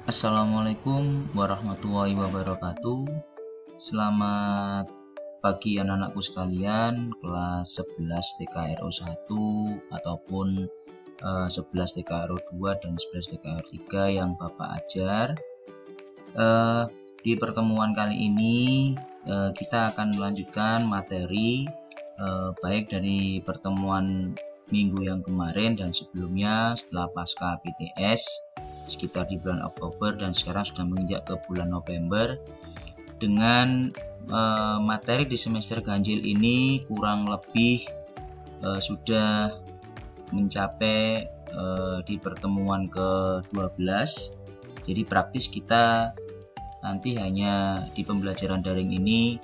Assalamualaikum warahmatullahi wabarakatuh. Selamat pagi anak-anakku sekalian, kelas 11 TKRO 1 ataupun 11 TKRO 2 dan 11 TKRO 3 yang Bapak ajar. Di pertemuan kali ini kita akan melanjutkan materi baik dari pertemuan minggu yang kemarin dan sebelumnya setelah pasca PTS sekitar di bulan Oktober, dan sekarang sudah menginjak ke bulan November. Dengan materi di semester ganjil ini kurang lebih sudah mencapai di pertemuan ke-12. Jadi praktis kita nanti hanya di pembelajaran daring ini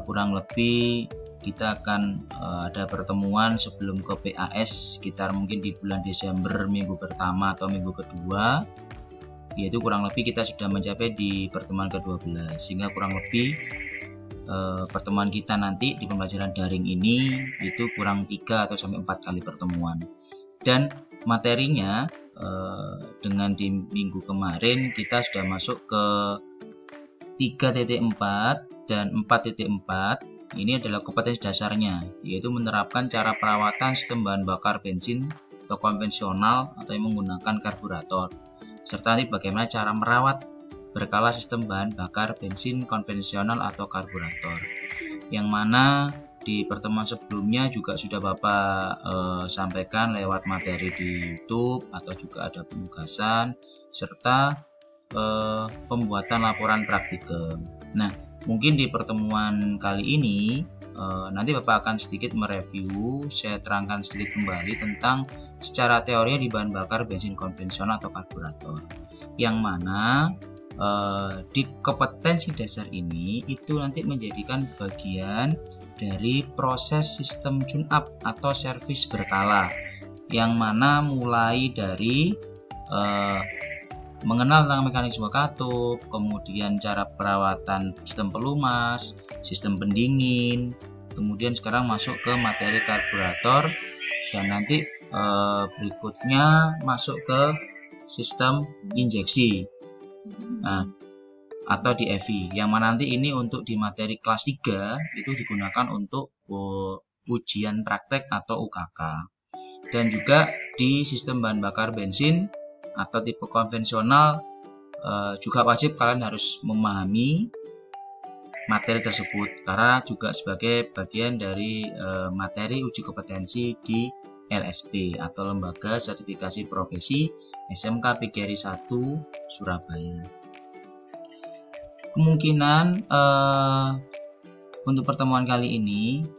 kurang lebih kita akan ada pertemuan sebelum ke PAS sekitar mungkin di bulan Desember minggu pertama atau minggu kedua, yaitu kurang lebih kita sudah mencapai di pertemuan ke-12, sehingga kurang lebih pertemuan kita nanti di pembelajaran daring ini itu kurang 3 atau sampai 4 kali pertemuan. Dan materinya dengan di minggu kemarin kita sudah masuk ke 3.4 dan 4.4. Ini adalah kompetensi dasarnya, yaitu menerapkan cara perawatan sistem bahan bakar bensin atau konvensional atau yang menggunakan karburator, serta nanti bagaimana cara merawat berkala sistem bahan bakar bensin konvensional atau karburator, yang mana di pertemuan sebelumnya juga sudah Bapak sampaikan lewat materi di YouTube atau juga ada penugasan serta pembuatan laporan praktikum. Nah, mungkin di pertemuan kali ini nanti Bapak akan sedikit mereview, saya terangkan sedikit kembali tentang secara teorinya di bahan bakar bensin konvensional atau karburator, yang mana di kompetensi dasar ini itu nanti menjadikan bagian dari proses sistem tune up atau servis berkala, yang mana mulai dari mengenal tentang mekanisme katup, kemudian cara perawatan sistem pelumas, sistem pendingin, kemudian sekarang masuk ke materi karburator, dan nanti berikutnya masuk ke sistem injeksi atau DFI, yang mana nanti ini untuk di materi kelas 3 itu digunakan untuk ujian praktek atau UKK. Dan juga di sistem bahan bakar bensin atau tipe konvensional juga wajib kalian harus memahami materi tersebut, karena juga sebagai bagian dari materi uji kompetensi di LSP atau Lembaga Sertifikasi Profesi SMK PGRI 1 Surabaya. Kemungkinan untuk pertemuan kali ini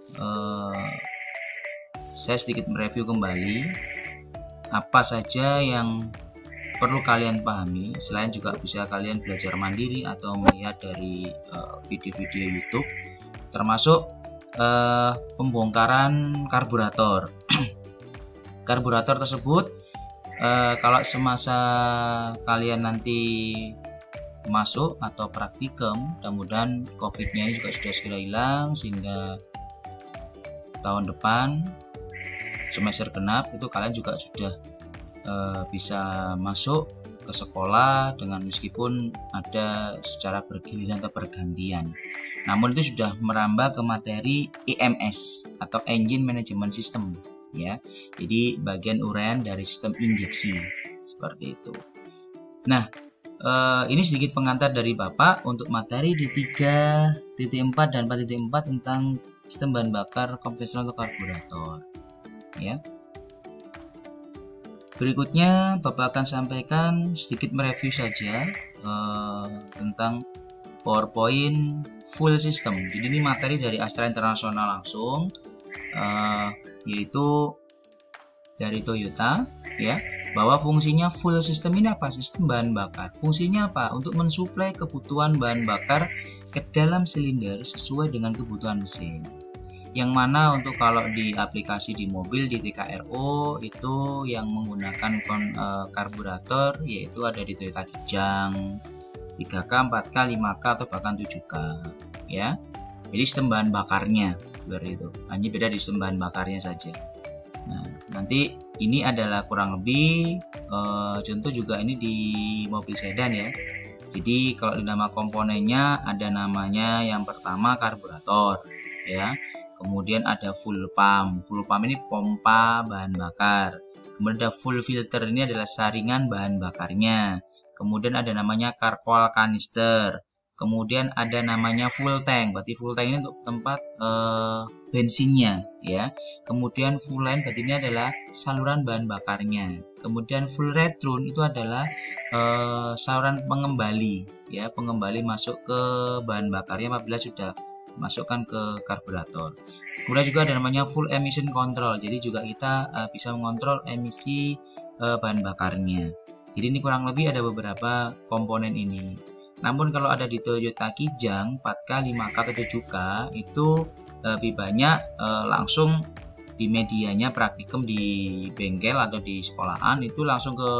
saya sedikit mereview kembali apa saja yang perlu kalian pahami, selain juga bisa kalian belajar mandiri atau melihat dari video-video YouTube, termasuk pembongkaran karburator. Karburator tersebut kalau semasa kalian nanti masuk atau praktikum, mudah-mudahan COVID-nya ini juga sudah segera hilang sehingga tahun depan semester genap itu kalian juga sudah bisa masuk ke sekolah dengan meskipun ada secara bergiliran atau bergantian. Namun itu sudah merambah ke materi EMS atau Engine Management System, ya. Jadi bagian uraian dari sistem injeksi seperti itu. Nah, ini sedikit pengantar dari Bapak untuk materi di 3.4 dan 4.4 tentang sistem bahan bakar konvensional atau karburator, ya. Berikutnya Bapak akan sampaikan sedikit mereview saja tentang PowerPoint full system. Jadi ini materi dari Astra Internasional langsung, yaitu dari Toyota, ya, bahwa fungsinya full system ini apa? Sistem bahan bakar. Fungsinya apa? Untuk mensuplai kebutuhan bahan bakar ke dalam silinder sesuai dengan kebutuhan mesin. Yang mana untuk kalau di aplikasi di mobil di TKRO itu yang menggunakan karburator yaitu ada di Toyota Kijang 3K, 4K, 5K atau bahkan 7K, ya. Jadi sistem bahan bakarnya seperti itu. Hanya beda di sistem bahan bakarnya saja. Nah, Nanti ini adalah kurang lebih contoh juga ini di mobil sedan ya. Jadi kalau di nama komponennya ada namanya yang pertama karburator ya. Kemudian ada full pump. Full pump ini pompa bahan bakar. Kemudian ada full filter, ini adalah saringan bahan bakarnya. Kemudian ada namanya carpal canister. Kemudian ada namanya full tank. Berarti full tank ini untuk tempat bensinnya ya. Kemudian full line berarti ini adalah saluran bahan bakarnya. Kemudian full return itu adalah saluran pengembali ya, pengembali masuk ke bahan bakarnya apabila sudah masukkan ke karburator. Kemudian juga ada namanya full emission control. Jadi juga kita bisa mengontrol emisi bahan bakarnya. Jadi ini kurang lebih ada beberapa komponen ini. Namun kalau ada di Toyota Kijang 4K, 5K atau 7K itu lebih banyak langsung di medianya praktikum di bengkel atau di sekolahan itu langsung ke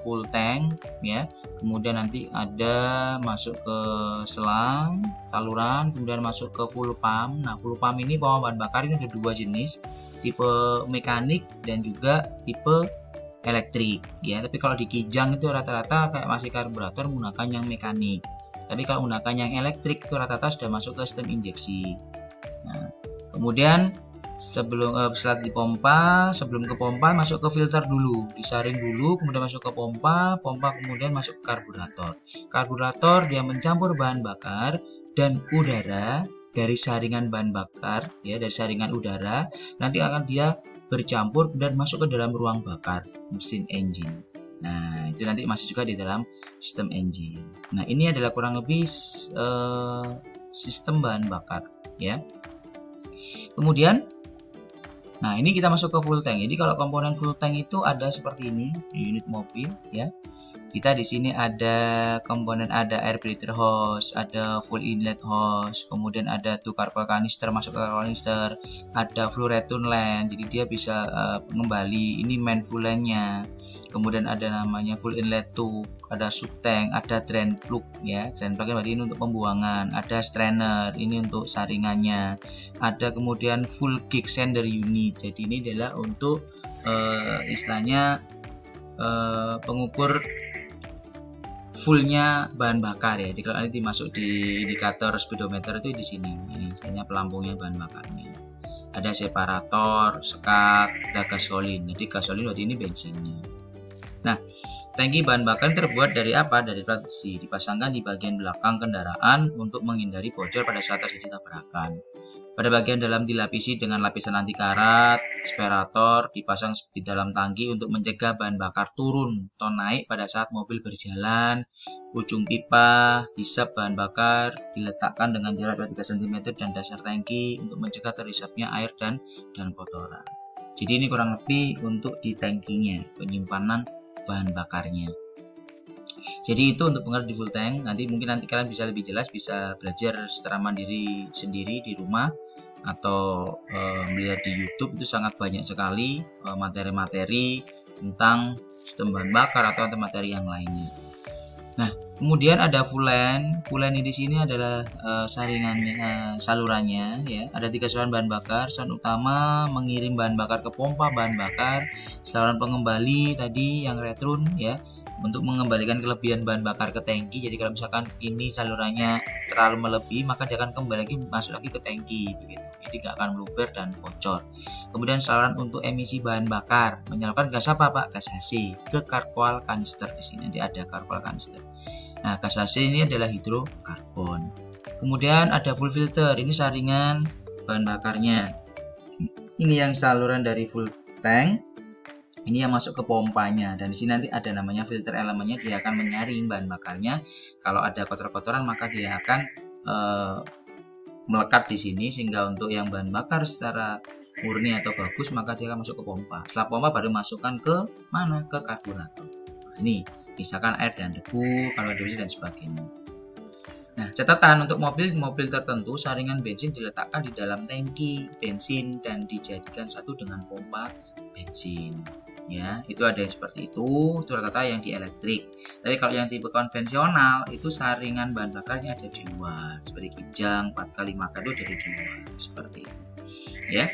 full tank ya. Kemudian nanti ada masuk ke selang saluran, kemudian masuk ke full pump. Nah, full pump ini pompa bahan bakar ini ada dua jenis, tipe mekanik dan juga tipe elektrik ya. Tapi kalau di Kijang itu rata-rata kayak masih karburator menggunakan yang mekanik. Tapi kalau menggunakan yang elektrik itu rata-rata sudah masuk ke sistem injeksi. Nah, kemudian setelah dipompa, sebelum ke pompa masuk ke filter dulu, disaring dulu, kemudian masuk ke pompa, kemudian masuk ke karburator. Karburator dia mencampur bahan bakar dan udara dari saringan bahan bakar ya, dari saringan udara nanti akan dia bercampur dan masuk ke dalam ruang bakar mesin engine. Nah, itu nanti masih juga di dalam sistem engine. Nah, ini adalah kurang lebih sistem bahan bakar ya. Kemudian nah, ini kita masuk ke full tank. Jadi kalau komponen full tank itu ada seperti ini di unit mobil ya. Kita di sini ada komponen, ada air filter hose, ada full inlet hose, kemudian ada tuh carpal canister masuk ke carpal canister, ada full return line, jadi dia bisa mengembali, ini main full line-nya. Kemudian ada namanya full inlet tube, ada sub tank, ada drain plug ya. Drain plug ini untuk pembuangan, ada strainer, ini untuk saringannya. Ada kemudian full gauge sender unit. Jadi ini adalah untuk istilahnya pengukur fullnya bahan bakar ya. Jadi kalau nanti masuk di indikator speedometer itu di sini. Ini misalnya pelampungnya bahan bakarnya. Ada separator, sekat, ada gasolin. Jadi gasolin berarti ini bensinnya. Nah, tangki bahan bakar terbuat dari apa? Dari plat besi. Dipasangkan di bagian belakang kendaraan untuk menghindari bocor pada saat terjadi tabrakan. Pada bagian dalam dilapisi dengan lapisan anti karat, separator dipasang di dalam tangki untuk mencegah bahan bakar turun atau naik pada saat mobil berjalan. Ujung pipa hisap bahan bakar diletakkan dengan jarak 23 cm dan dasar tangki untuk mencegah terisapnya air dan kotoran. Jadi ini kurang lebih untuk di tangkinya, penyimpanan bahan bakarnya. Jadi itu untuk pengertian di full tank. Nanti kalian bisa lebih jelas, bisa belajar secara mandiri sendiri di rumah atau melihat di YouTube. Itu sangat banyak sekali materi-materi tentang sistem bahan bakar atau materi yang lainnya. Nah, kemudian ada full line. Full line di sini adalah saringannya, salurannya ya. Ada 3 saluran bahan bakar. Saluran utama mengirim bahan bakar ke pompa bahan bakar. Saluran pengembali tadi yang return ya, untuk mengembalikan kelebihan bahan bakar ke tangki. Jadi kalau misalkan ini salurannya terlalu melebihi, maka dia akan kembali lagi masuk lagi ke tangki begitu. Jadi nggak akan meluber dan bocor. Kemudian saluran untuk emisi bahan bakar, menyalurkan gas apa Pak? Gas HC ke carpal canister. Di sini nanti ada carpal canister. Nah, gas HC ini adalah hidrokarbon. Kemudian ada full filter, ini saringan bahan bakarnya. Ini yang saluran dari full tank. Ini yang masuk ke pompanya, dan di sini nanti ada namanya filter elemennya, dia akan menyaring bahan bakarnya. Kalau ada kotor-kotoran maka dia akan melekat di sini, sehingga untuk yang bahan bakar secara murni atau bagus maka dia akan masuk ke pompa. Setelah pompa baru masukkan ke mana? Ke karburator. Nah, ini misalkan air dan debu, karbon dioksida dan sebagainya. Nah, catatan untuk mobil tertentu saringan bensin diletakkan di dalam tangki bensin dan dijadikan satu dengan pompa bensin. Ya, itu ada yang seperti itu rata-rata yang di elektrik. Tapi kalau yang tipe konvensional itu saringan bahan bakarnya ada di luar, seperti Kijang 4x5K itu ada di luar, seperti itu. Ya.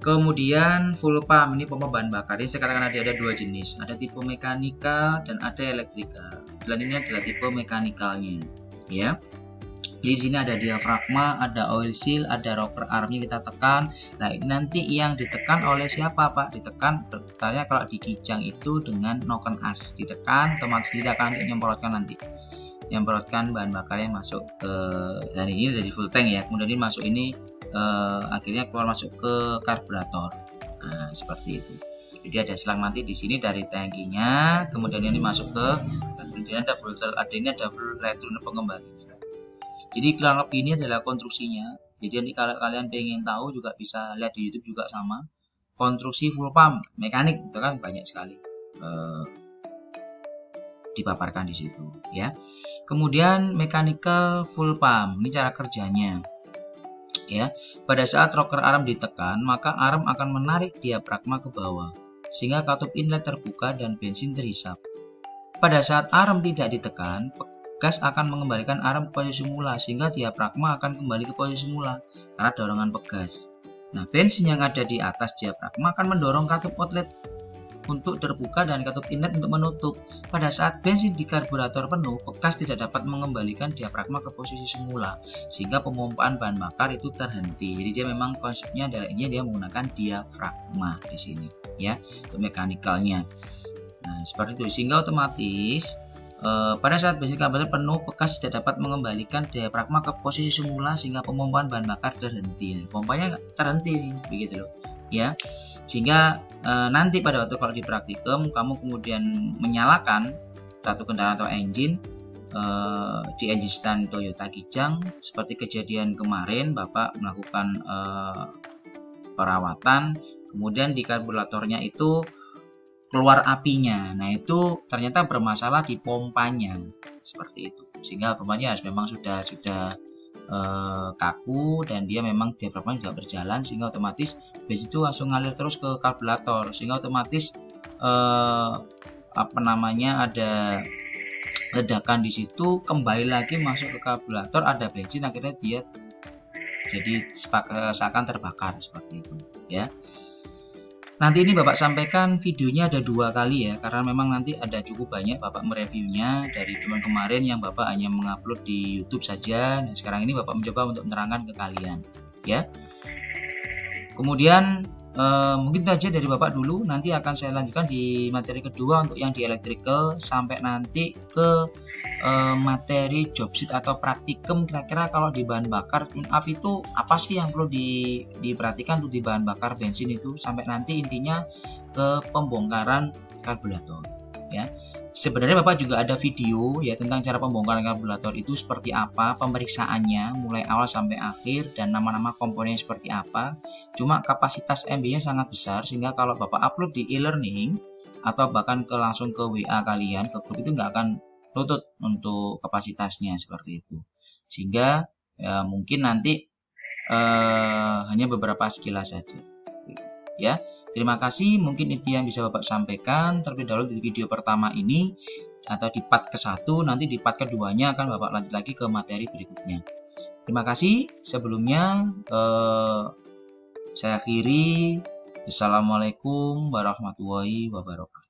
Kemudian full pump, ini pompa bahan bakar. Ini saya katakan ada dua jenis, ada tipe mekanikal dan ada elektrikal. Dan ini adalah tipe mekanikalnya, ya. Di sini ada diafragma, ada oil seal, ada rocker armnya kita tekan. Nah, ini nanti yang ditekan oleh siapa, Pak? Ditekan berputarnya kalau di kijang itu dengan noken as. Ditekan, otomatis tidak akan nyemprotkan bahan bakarnya masuk ke, dan ini dari full tank ya. Kemudian ini masuk ini akhirnya keluar masuk ke karburator. Nah, seperti itu. Jadi ada selang nanti di sini dari tangkinya, kemudian ini masuk ke, kemudian ada filter, ini ada full return pengembalinya. Jadi kurang lebih ini adalah konstruksinya. Jadi nanti kalau kalian pengen tahu juga bisa lihat di YouTube juga sama. Konstruksi full pump mekanik itu kan banyak sekali dipaparkan di situ, ya. Kemudian mechanical full pump, ini cara kerjanya. Ya, pada saat rocker arm ditekan, maka arm akan menarik diafragma ke bawah sehingga katup inlet terbuka dan bensin terhisap. Pada saat arm tidak ditekan, pegas akan mengembalikan arm ke posisi semula sehingga diafragma akan kembali ke posisi semula karena dorongan pegas. Nah, bensin yang ada di atas diafragma akan mendorong katup outlet untuk terbuka dan katup inlet untuk menutup. Pada saat bensin di karburator penuh, pegas tidak dapat mengembalikan diafragma ke posisi semula sehingga pemompaan bahan bakar itu terhenti. Jadi dia memang konsepnya adalah ini, dia menggunakan diafragma di sini, ya, untuk mekanikalnya. Nah, seperti itu sehingga otomatis pada saat bensin karburator penuh, pegas tidak dapat mengembalikan diafragma ke posisi semula sehingga pemompaan bahan bakar terhenti. Pompanya terhenti, begitu loh, ya. Sehingga nanti pada waktu kalau di praktikum kamu kemudian menyalakan satu kendaraan atau engine di engine stand Toyota Kijang, seperti kejadian kemarin Bapak melakukan perawatan, kemudian di karburatornya itu keluar apinya. Nah, itu ternyata bermasalah di pompanya, seperti itu. Sehingga pompanya memang sudah kaku dan dia memang diafragma juga berjalan sehingga otomatis bensin itu langsung ngalir terus ke karburator sehingga otomatis ada ledakan di situ, kembali lagi masuk ke karburator, ada bensin, akhirnya dia jadi seakan terbakar seperti itu, ya. Nanti ini Bapak sampaikan videonya ada 2 kali ya, karena memang nanti ada cukup banyak Bapak mereviewnya dari kemarin yang Bapak hanya mengupload di YouTube saja. Nah, sekarang ini Bapak mencoba untuk menerangkan ke kalian, ya. Kemudian mungkin itu aja dari Bapak dulu. Nanti akan saya lanjutkan di materi kedua untuk yang di electrical sampai nanti ke materi job sheet atau praktikum. Kira-kira kalau di bahan bakar tune up itu apa sih yang perlu diperhatikan untuk di bahan bakar bensin itu, sampai nanti intinya ke pembongkaran karburator, ya. Sebenarnya Bapak juga ada video ya tentang cara pembongkaran karburator itu seperti apa, pemeriksaannya mulai awal sampai akhir dan nama-nama komponen seperti apa. Cuma kapasitas MB-nya sangat besar sehingga kalau Bapak upload di e-learning atau bahkan langsung ke WA kalian, ke grup itu nggak akan tutut untuk kapasitasnya seperti itu. Sehingga mungkin nanti hanya beberapa sekilas saja, ya. Terima kasih, mungkin itu yang bisa Bapak sampaikan terlebih dahulu di video pertama ini atau di part ke-1. Nanti di part keduanya akan Bapak lanjut lagi ke materi berikutnya. Terima kasih. Sebelumnya saya akhiri. Assalamualaikum warahmatullahi wabarakatuh.